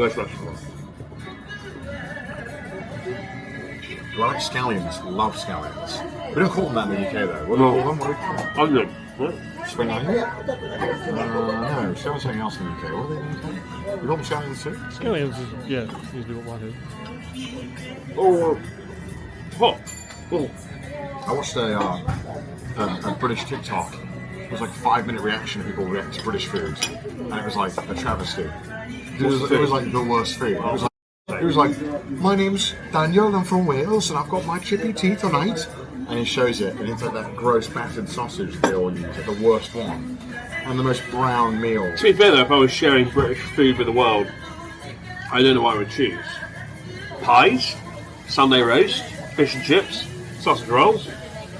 Nice restaurant. Do I like scallions? Love scallions. We don't call them that in the UK though. What do we call them? What do we call them? Onion. What? Spring onion? No, so something else in the UK. What are they in the UK? You call them scallions too? Scallions is, yeah, usually what mine is. Oh, hot. Oh. I watched a British TikTok. It was like 5-minute reaction of people react to British food, and it was like a travesty. It was like the worst food. It was like, my name's Daniel, I'm from Wales, and I've got my chippy tea tonight. And he shows it, and it's like that gross battered sausage they all use, like the worst one, and the most brown meal. To be fair though, if I was sharing British food with the world, I don't know what I would choose. Pies, Sunday roast, fish and chips, sausage rolls,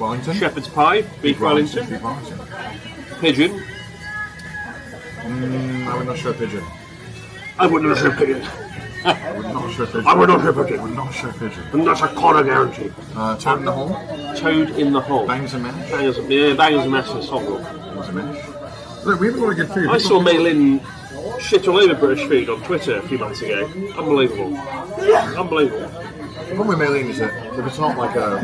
Wellington? shepherd's pie, beef Wellington, Beef Wellington. pigeon. I would not show pigeon. I would not share pigeon. I would not show pigeon. I would not share pigeon. I would not show pigeon. And that's a Connor guarantee. Toad in the hole? Toad in the hole. Bangs and mash? Bangers and mash and hot roll. Bangs and mash? Look, we have a lot of good food. I saw Maylin shit all over British food on Twitter a few months ago. Unbelievable. Unbelievable. The problem with Maylene is that if it's not like a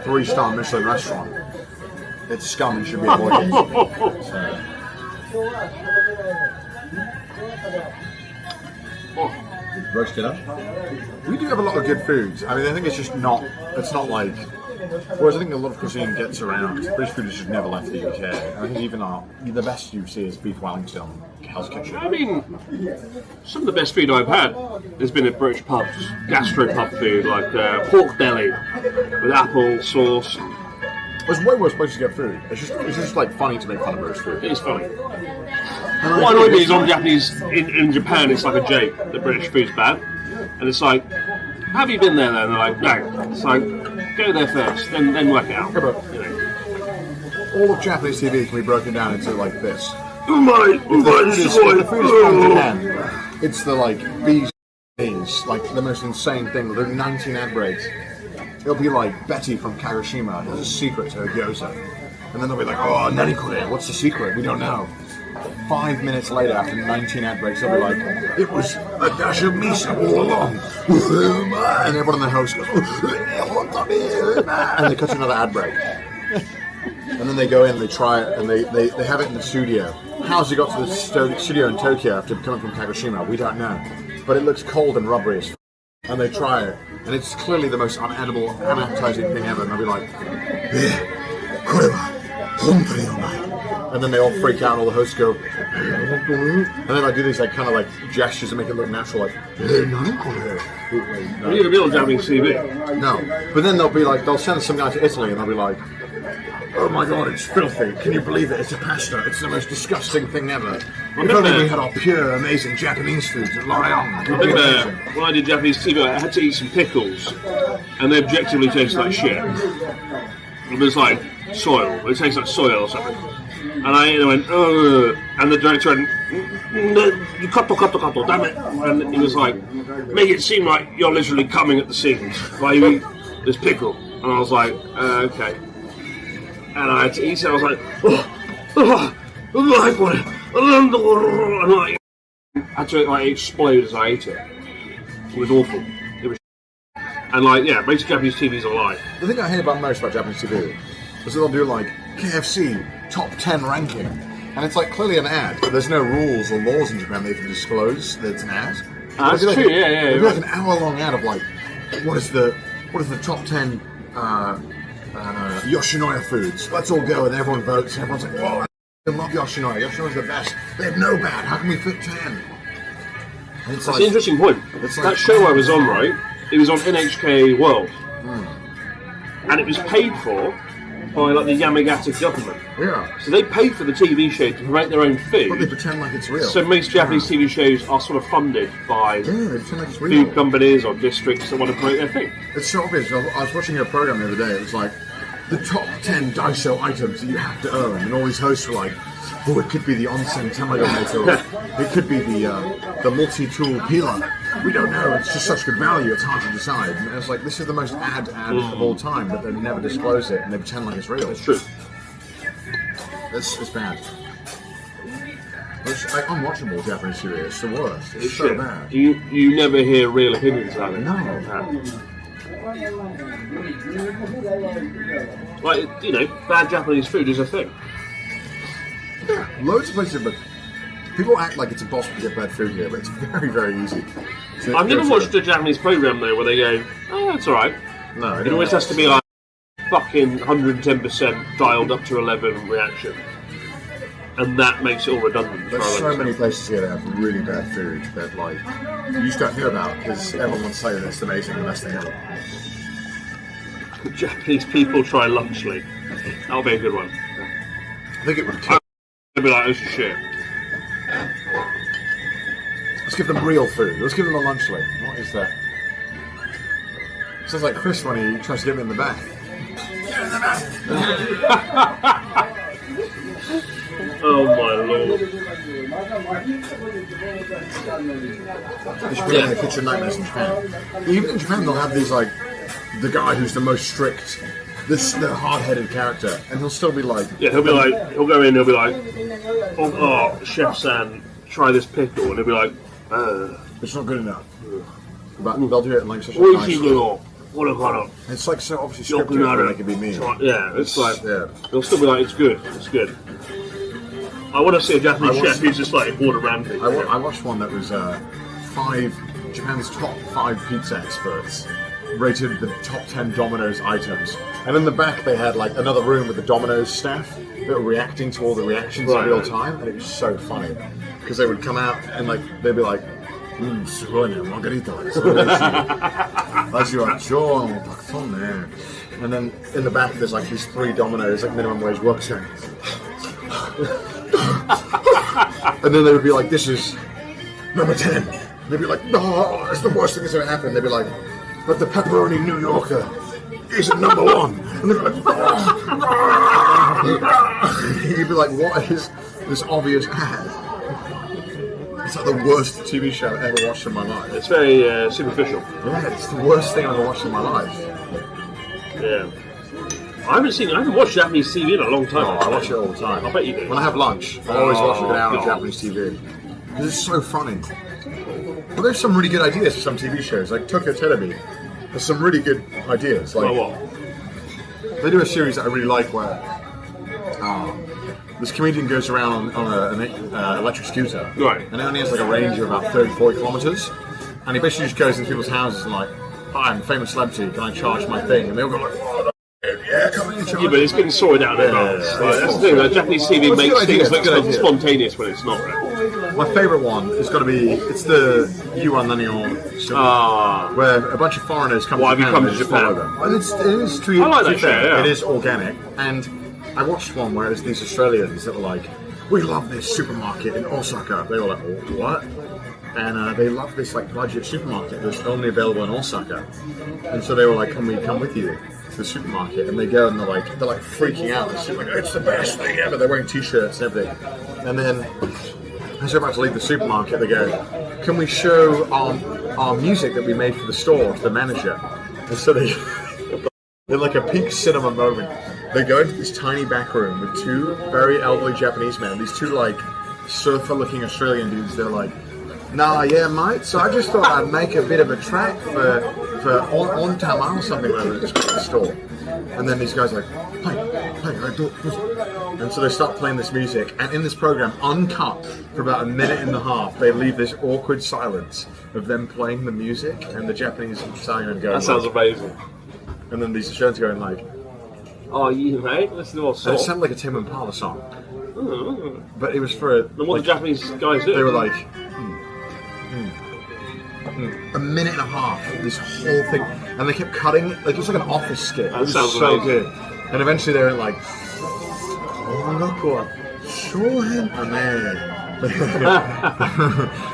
3-star Michelin restaurant, it's scum and should be avoided. Roasted up. We do have a lot of good foods. I mean, I think it's just not. It's not like. Whereas I think a lot of cuisine gets around. British food has just never left the UK. I think even the best you see is beef Wellington, Hell's Kitchen. I mean, some of the best food I've had has been at British pubs, gastro pub food, like pork belly with apple sauce. There's way worse places to get food. It's just like funny to make fun of British food. It is funny. What annoyed me is on Japanese, in Japan, it's like a joke that British food's bad. And it's like, have you been there then? And they're like, no. It's like, go there first, then work it out. Yeah, but you know. all of Japanese TV can be broken down into like this. Oh my, The food is from Japan. It's the like bees, like the most insane thing. There are 19 ad breaks. It'll be like Betty from Kagoshima has a secret to her gyoza. And then they'll be like, oh, Nanikore, what's the secret? We don't know. 5 minutes later, after 19 ad breaks, they'll be like, it was a dash of miso all along. And everyone in the house goes, and they cut to another ad break. And then they go in, they try it, and they have it in the studio. How's it got to the studio in Tokyo after coming from Kagoshima? We don't know. But it looks cold and rubbery as f***. And they try it, and it's clearly the most unappetizing thing ever. And they'll be like, and then they all freak out, and all the hosts go, and then I do these like kind of like gestures to make it look natural, like, Are you a real Japanese TV? no. But then they'll send some guy to Italy, and they'll be like, oh my god, it's filthy. Can you believe it? It's a pasta. It's the most disgusting thing ever. If only we had our pure, amazing Japanese foods at L'Oreal. I remember when I did Japanese TV, I had to eat some pickles, and they objectively tasted like shit. It was like soil. It tastes like soil or something. And I went, oh, and the director went, kato, damn it. And he was like, make it seem like you're literally coming at the seams while you eat this pickle. And I was like, okay. And I had to eat it, I was like, and I had to like explode as I ate it. It was awful. It was and like, yeah, most Japanese TV's a lie. The thing I hate most about Japanese TV is that they'll do like KFC top 10 ranking, and it's like clearly an ad, but there's no rules or laws in Japan that you can disclose that it's an ad. That's like true, yeah. It'd be like an hour-long ad of like, what is the top 10 Yoshinoya foods? Let's all go, and everyone votes, and everyone's like, whoa, I love Yoshinoya. Yoshinoya's the best. They have no bad. How can we fit 10? And it's That's an interesting point. That show I was on, right? It was on NHK World, and it was paid for by like the Yamagata government. Yeah. So they paid for the TV show to promote their own food. But they pretend like it's real. So most Japanese TV shows are sort of funded by they pretend like it's real. food companies or districts that want to promote their thing. It's so obvious. I was watching a program the other day. It was like the top 10 Daiso items that you have to own, and all these hosts were like, "Oh, it could be the onsen tamago maker. It could be the multi-tool peeler. We don't know. It's just such good value. It's hard to decide." And it's like, this is the most ad of all time, but they never disclose it, and they pretend like it's real. It's true. It's bad. It's like unwatchable Japanese TV. It's the worst. It's so shit. bad. You never hear real opinions about it. No. Like, you know, bad Japanese food is a thing. Yeah, loads of places, but people act like it's impossible to get bad food here, but it's very, very easy. So I've never watched a Japanese program though where they go, "Oh, that's all right." No, It always has to be like fucking 110% dialed up to 11 reaction, and that makes it all redundant. There's so many places here that have really bad food that, like, you just don't hear about because everyone wants to say that it's amazing, the best thing ever. Japanese people try lunchly. That'll be a good one. I think it would kill. They'll be like, "This is shit." Let's give them real food. Let's give them a lunchly. What is that? Sounds like Chris when he tries to get me in the bath. Oh my lord. They should be in the kitchen nightmares in Japan. Even in Japan, they'll have these, like, the guy who's the most strict, the hard-headed character, and he'll still be like... Yeah, he'll go in, he'll be like, oh Chef-san, try this pickle, and he'll be like, It's not good enough. But they'll do it in, like, such a nice... It's, like, so obviously scripted where they can be mean. Yeah, it's like, yeah. They'll still be like, it's good. I want to see a Japanese chef who's just like Gordon Ramsay. I watched one that was Japan's top 5 pizza experts rated the top 10 Domino's items, and in the back they had like another room with the Domino's staff that were reacting to all the reactions in real time, and it was so funny because they would come out and like they'd be like, "Sugoi ne, margarita." And then in the back there's like these 3 Domino's like minimum wage workers going. And then they would be like, "This is number 10." They'd be like, "No, it's the worst thing that's ever happened." They'd be like, "But the pepperoni New Yorker is at number 1." And they'd be like, you'd be like, "What is this obvious ad?" It's like the worst TV show I've ever watched in my life. It's very superficial. Yeah, it's the worst thing I've ever watched in my life. Yeah. I haven't watched Japanese TV in a long time. Oh, I watch it all the time. I bet you do. When I have lunch, I always watch a good hour of Japanese TV. Because it's so funny. But there's some really good ideas for some TV shows, like Tokyo Terebi. There's some really good ideas. Like, what? They do a series that I really like where this comedian goes around on an electric scooter. Right. And it only has like a range of about 30, 40 kilometers. And he basically just goes into people's houses and like, "Hi, I'm a famous celebrity, can I charge my thing?" And they'll go like, "Oh, yeah, come in and charge." Yeah, but it's been sorted out in advance. That's the thing, like, Japanese TV makes things look spontaneous when it's not. My favourite one has got to be, it's the Yuan Nanyo, where a bunch of foreigners come to Japan and just follow them. And it is true. I like that show, yeah. It is organic. And I watched one where it was these Australians that were like, "We love this supermarket in Osaka." They were like, "What?" And they love this like budget supermarket that's only available in Osaka. And so they were like, "Can we come with you to the supermarket?" And they go and they're like freaking out. They're like, "It's the best thing ever." They're wearing t-shirts and everything. And then as they're about to leave the supermarket, they go, "Can we show our music that we made for the store to the manager?" And so they, in like a peak cinema moment, they go into this tiny back room with 2 very elderly Japanese men, these 2 like surfer-looking Australian dudes. They're like, "Nah, yeah, mate. So I just thought I'd make a bit of a track for on Tama or something like that at the store." And then these guys are like, "Hey, and so they start playing this music, and in this program, uncut for about a minute and a half, they leave this awkward silence of them playing the music and the Japanese singer going. That sounds amazing. And then these Australians going like, "Oh, you mate, listen to what song." And it sounded like a Tim Impala song. But it was for then what the Japanese guys do? They were like, a minute and a half, this whole thing, and they kept cutting, like it was like an office skit. It was so good. And eventually they were like, "Oh, look what, show him," and they're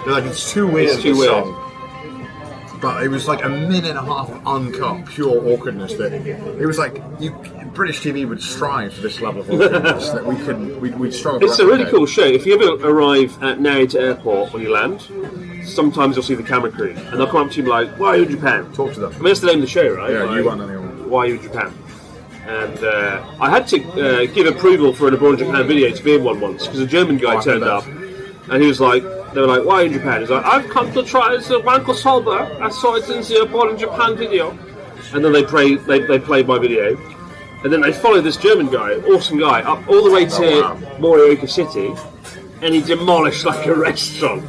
like, "It's too weird." It's too weird. Song. But it was like a minute and a half of uncut, pure awkwardness. That it was like British TV would strive for this level of awkwardness that we'd struggle. It's a really cool show. If you ever arrive at Narita Airport when you land, sometimes you'll see the camera crew, and they'll come up to you and be like, "Why are you in Japan?" Talk to them. I mean, that's the name of the show, right? Yeah, like, you won anyone. Why are you in Japan? And I had to give approval for an Abroad in Japan video to be in one once because a German guy turned up. And he was like, they were like, why are you in Japan? He's like, I've come to try the wanko soba. I saw it in the Born in Japan video. And then they played my video. And then they followed this German guy, awesome guy, up all the way to Morioka City. And he demolished like a restaurant.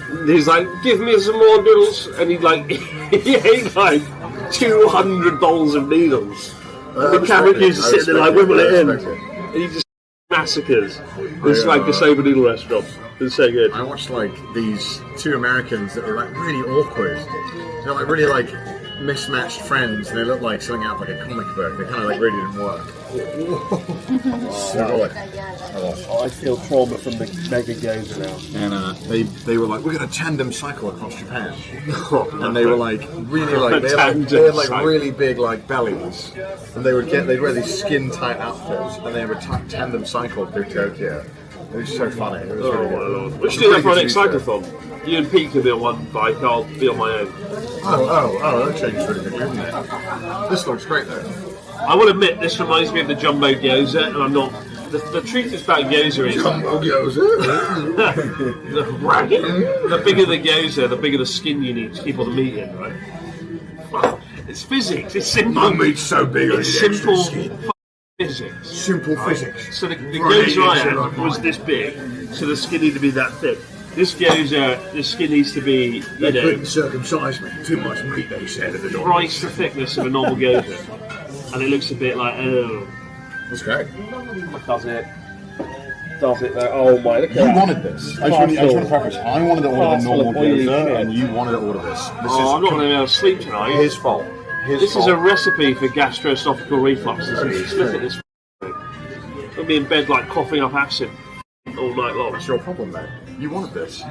And he's like, give me some more noodles. And he ate like $200 of noodles. The camera crews are sitting there like, wibble it in. And he just massacres this like a soba noodle restaurant. It's so good. I watched like these two Americans that were like really awkward. They're like really like mismatched friends, and they look like something out of like a comic book. They kind of like really didn't work. I feel trauma from the mega gazer now. And they were like, we're going to tandem cycle across Japan. And they were like really like they had like really big like bellies, and they'd wear these skin tight outfits, and they would tandem cycle through Tokyo. It was so funny. It was really good. We should do that for our next cyclothon. You and Pete can be on one bike, I'll be on my own. Oh, that changes really good, doesn't it? This looks great though. I will admit, this reminds me of the jumbo gyoza, and I'm not. The truth is about gyoza is. Jumbo gyoza? The bigger the gyoza, the bigger the skin you need to keep all the meat in, right? It's physics, it's simple. My meat's so big, it's simple physics. Simple physics. So the gyoza I had was this big, so the skin needed to be that thick. This gyoza, the skin needs to be, They couldn't circumcise me. Too much meat, they said at the door. Twice the thickness of a normal gyoza. And it looks a bit like, oh. That's great. Does it though? Oh my, look at that. You wanted this. I just want to preface. I wanted to order the normal gyoza, and you wanted to order this. I'm not going to be able to sleep tonight. His fault. This is a recipe for gastroesophageal reflux. Look at this. I'll be in bed like coughing up acid all night long. That's your problem, mate. You wanted this.